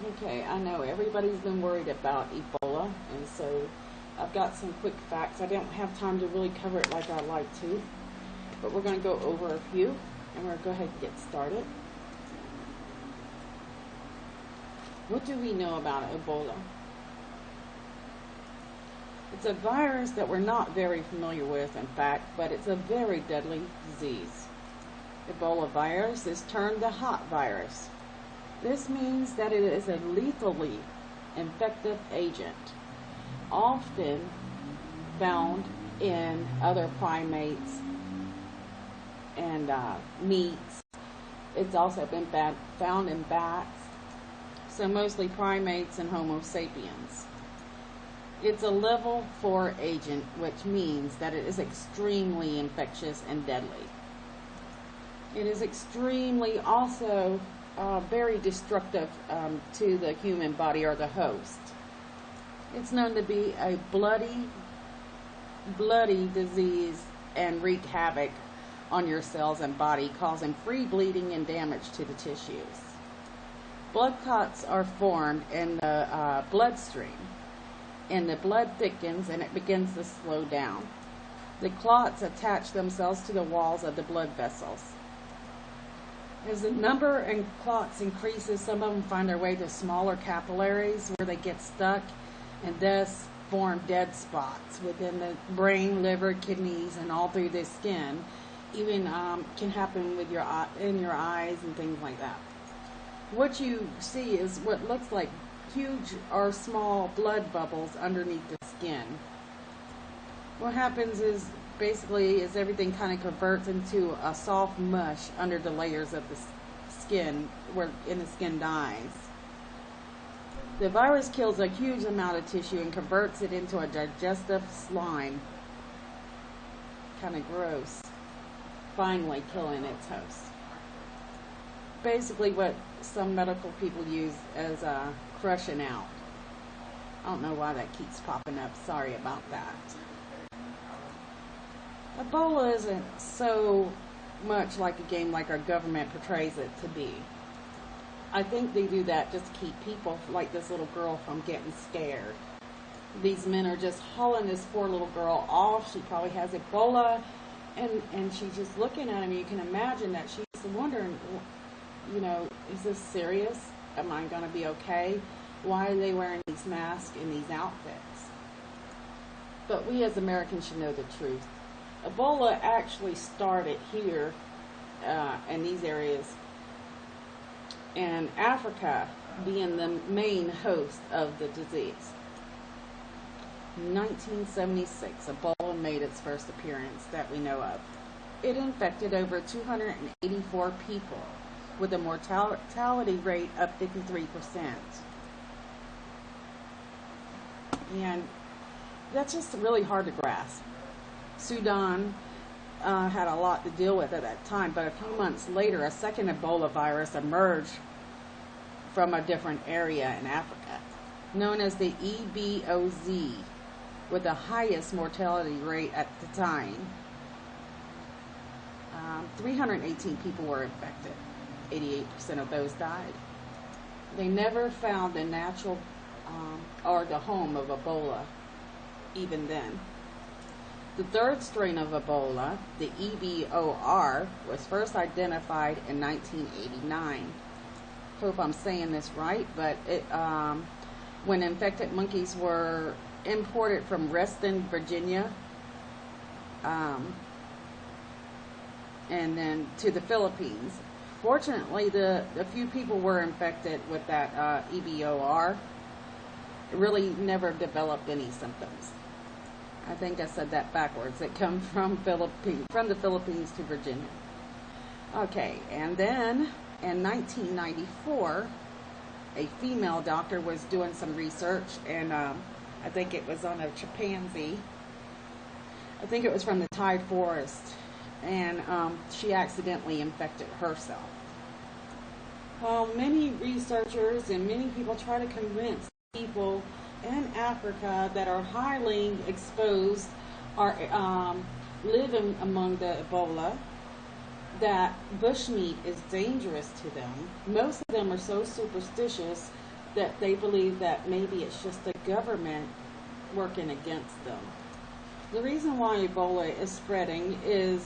Okay, I know everybody's been worried about Ebola, and so I've got some quick facts. I don't have time to really cover it like I'd like to, but we're going to go over a few, and we're going to go ahead and get started. What do we know about Ebola? It's a virus that we're not very familiar with, in fact, but it's a very deadly disease. Ebola virus is termed the hot virus. This means that it is a lethally infective agent, often found in other primates and meats. It's also been found in bats, so mostly primates and Homo sapiens. It's a level 4 agent, which means that it is extremely infectious and deadly. It is extremely also very destructive to the human body or the host. It's known to be a bloody disease and wreak havoc on your cells and body, causing free bleeding and damage to the tissues. Blood clots are formed in the bloodstream, and the blood thickens and it begins to slow down. The clots attach themselves to the walls of the blood vessels. As the number and clots increases, some of them find their way to smaller capillaries where they get stuck and thus form dead spots within the brain, liver, kidneys, and all through the skin. Even can happen with in your eyes and things like that. What you see is what looks like huge or small blood bubbles underneath the skin. What happens is basically everything kind of converts into a soft mush under the layers of the skin, the skin dies. The virus kills a huge amount of tissue and converts it into a digestive slime. Kind of gross. Finally killing its host. Basically what some medical people use as crushing out. I don't know why that keeps popping up. Sorry about that. Ebola isn't so much like a game like our government portrays it to be. I think they do that just to keep people like this little girl from getting scared. These men are just hauling this poor little girl off. She probably has Ebola, and she's just looking at him. You can imagine that she's wondering, is this serious? Am I going to be okay? Why are they wearing these masks and these outfits? But we as Americans should know the truth. Ebola actually started here in these areas, and Africa being the main host of the disease. In 1976, Ebola made its first appearance that we know of. It infected over 284 people with a mortality rate of 53%. And that's just really hard to grasp. Sudan had a lot to deal with at that time, but a few months later, a second Ebola virus emerged from a different area in Africa, known as the EBOZ, with the highest mortality rate at the time. 318 people were infected. 88% of those died. They never found the natural or the home of Ebola, even then. The third strain of Ebola, the EBOR, was first identified in 1989. Hope I'm saying this right, but when infected monkeys were imported from Reston, Virginia, and then to the Philippines. Fortunately, the few people were infected with that EBOR really never developed any symptoms. I think I said that backwards. It comes from the Philippines to Virginia. Okay, and then in 1994, a female doctor was doing some research, and I think it was on a chimpanzee. I think it was from the Tide Forest, and she accidentally infected herself. Well, many researchers and many people try to convince people in Africa that are highly exposed or living among the Ebola that bushmeat is dangerous to them. Most of them are so superstitious that they believe that maybe it's just the government working against them. The reason why Ebola is spreading is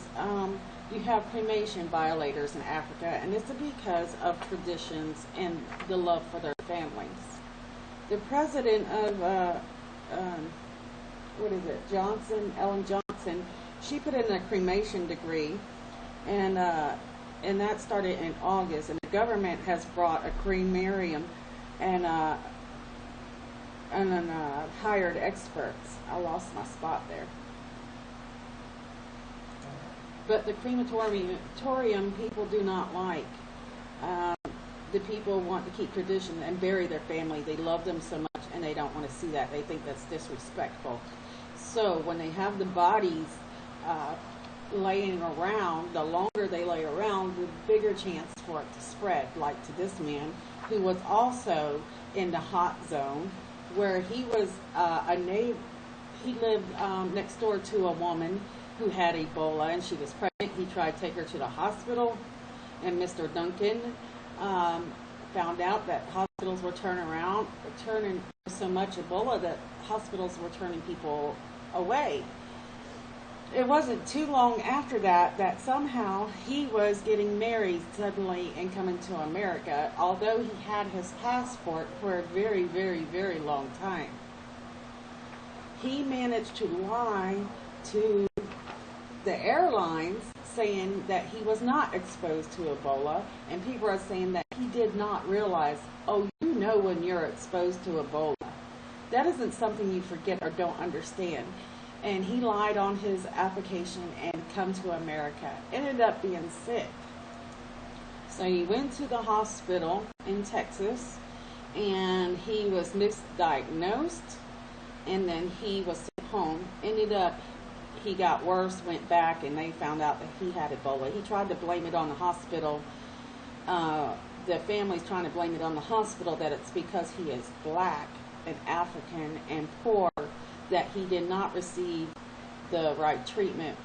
you have cremation violators in Africa, and it's because of traditions and the love for their families. The president of, Ellen Johnson, she put in a cremation degree, and that started in August, and the government has brought a cremarium and hired experts. I lost my spot there. But the crematorium people do not like. The people want to keep tradition and bury their family. They love them so much, and they don't want to see that. They think that's disrespectful. So when they have the bodies laying around, the longer they lay around, the bigger chance for it to spread. Like to this man, who was also in the hot zone, where he was he lived next door to a woman who had Ebola, and she was pregnant. He tried to take her to the hospital, and Mr. Duncan found out that hospitals were turning so much Ebola that hospitals were turning people away. It wasn't too long after that somehow he was getting married suddenly and coming to America, although he had his passport for a very, very, very long time. He managed to lie to the airlines saying that he was not exposed to Ebola, and people are saying that he did not realize, oh, you know when you're exposed to Ebola. That isn't something you forget or don't understand. And he lied on his application and come to America. Ended up being sick. So he went to the hospital in Texas, and he was misdiagnosed, and then he was sent home. Ended up, he got worse, went back, and they found out that he had Ebola. He tried to blame it on the hospital. The family's trying to blame it on the hospital, that it's because he is black and African and poor, that he did not receive the right treatment.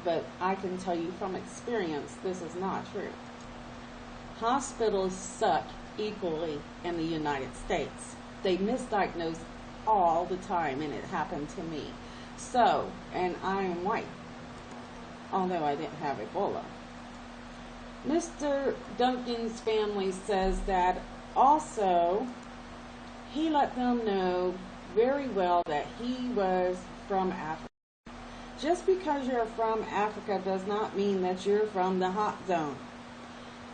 But I can tell you from experience, this is not true. Hospitals suck equally in the United States. They misdiagnose all the time, and it happened to me. So, and I am white, although I didn't have Ebola. Mr. Duncan's family says that also he let them know very well that he was from Africa. Just because you're from Africa does not mean that you're from the hot zone.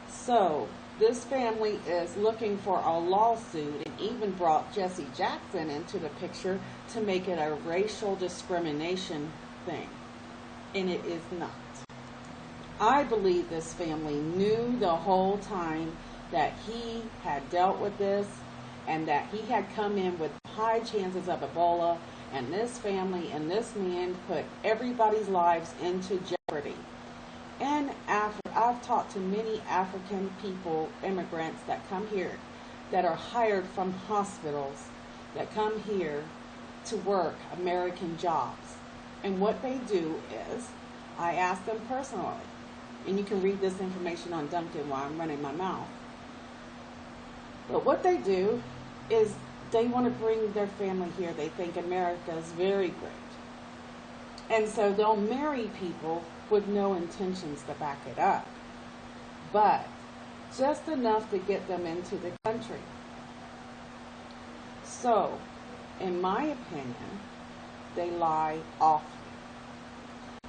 So this family is looking for a lawsuit, and even brought Jesse Jackson into the picture to make it a racial discrimination thing. And it is not. I believe this family knew the whole time that he had dealt with this, and that he had come in with high chances of Ebola, and this family and this man put everybody's lives into jeopardy. And I've talked to many African people, immigrants that come here, that are hired from hospitals, that come here to work American jobs. And what they do is, I ask them personally, and you can read this information on Duncan while I'm running my mouth. But what they do is they want to bring their family here. They think America is very great. And so they'll marry people with no intentions to back it up, but just enough to get them into the country. So, in my opinion, they lie often.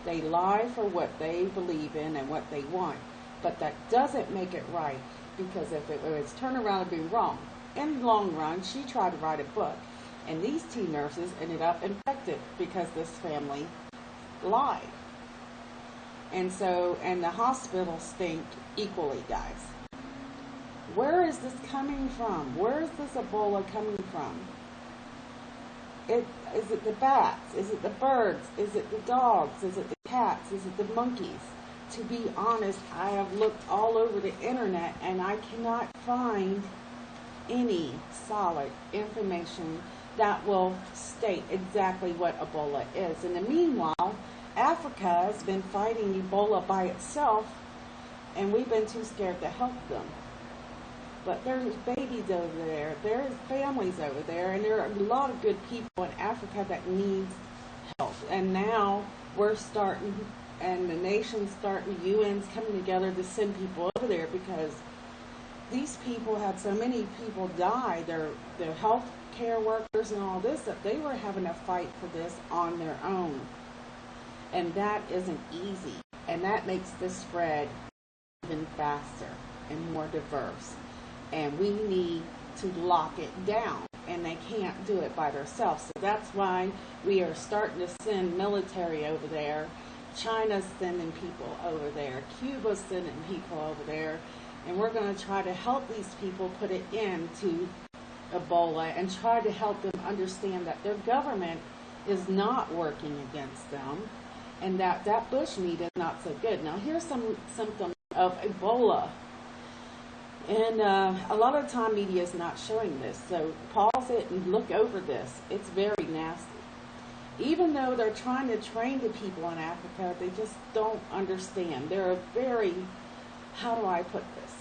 They lie for what they believe in and what they want, but that doesn't make it right, because if it was turned around and be wrong, in the long run, she tried to write a book, and these two nurses ended up infected because this family lied. And so, and the hospitals stink equally, guys. Where is this coming from? Where is this Ebola coming from? Is it the bats? Is it the birds? Is it the dogs? Is it the cats? Is it the monkeys? To be honest, I have looked all over the internet, and I cannot find any solid information that will state exactly what Ebola is. In the meanwhile, Africa has been fighting Ebola by itself, and we've been too scared to help them. But there's babies over there, there's families over there, and there are a lot of good people in Africa that needs help. And now we're starting, and the nation's starting, UN's coming together to send people over there because these people had so many people die, their health care workers and all this, that they were having to fight for this on their own. And that isn't easy. And that makes the spread even faster and more diverse. And we need to lock it down. And they can't do it by themselves. So that's why we are starting to send military over there. China's sending people over there. Cuba's sending people over there. And we're going to try to help these people put it into Ebola and try to help them understand that their government is not working against them and that bushmeat is not so good. Now, here's some symptoms of Ebola. And a lot of the time media is not showing this. So pause it and look over this. It's very nasty. Even though they're trying to train the people in Africa, they just don't understand. They're very, how do I put this?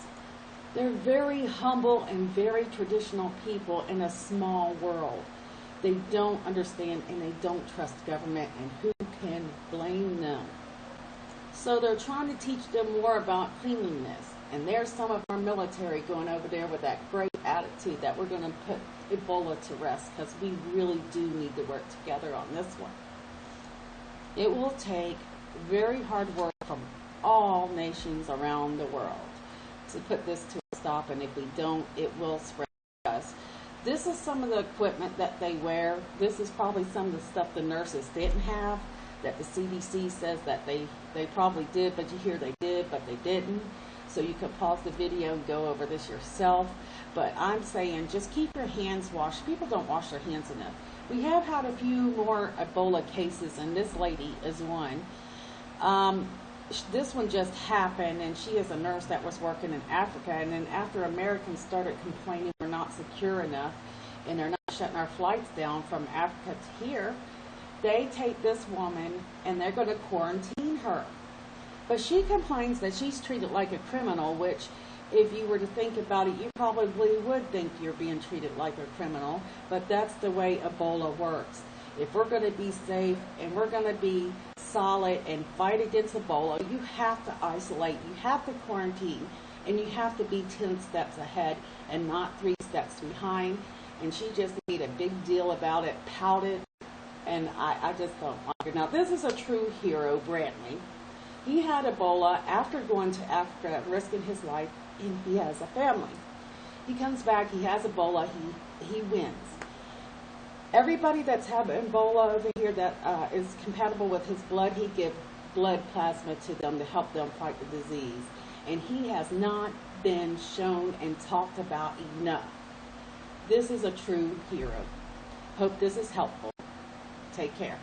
They're very humble and very traditional people in a small world. They don't understand and they don't trust government, and who can blame them? So they're trying to teach them more about cleanliness. And there's some of our military going over there with that great attitude that we're going to put Ebola to rest, because we really do need to work together on this one. It will take very hard work from all nations around the world to put this to a stop, and if we don't, it will spread us. This is some of the equipment that they wear. This is probably some of the stuff the nurses didn't have, that the CDC says that they probably did, but you hear they did, but they didn't. So you can pause the video and go over this yourself. But I'm saying just keep your hands washed. People don't wash their hands enough. We have had a few more Ebola cases, and this lady is one. This one just happened, and she is a nurse that was working in Africa. And then after Americans started complaining we're not secure enough and they're not shutting our flights down from Africa to here, they take this woman and they're going to quarantine her. But she complains that she's treated like a criminal, which if you were to think about it, you probably would think you're being treated like a criminal. But that's the way Ebola works. If we're going to be safe and we're going to be solid and fight against Ebola, you have to isolate, you have to quarantine, and you have to be 10 steps ahead and not 3 steps behind. And she just made a big deal about it, pouted, and I just don't like her. Now, this is a true hero, Brantly. He had Ebola after going to Africa and risking his life, and he has a family. He comes back, he has Ebola, he wins. Everybody that's had Ebola over here that is compatible with his blood, he gives blood plasma to them to help them fight the disease. And he has not been shown and talked about enough. This is a true hero. Hope this is helpful. Take care.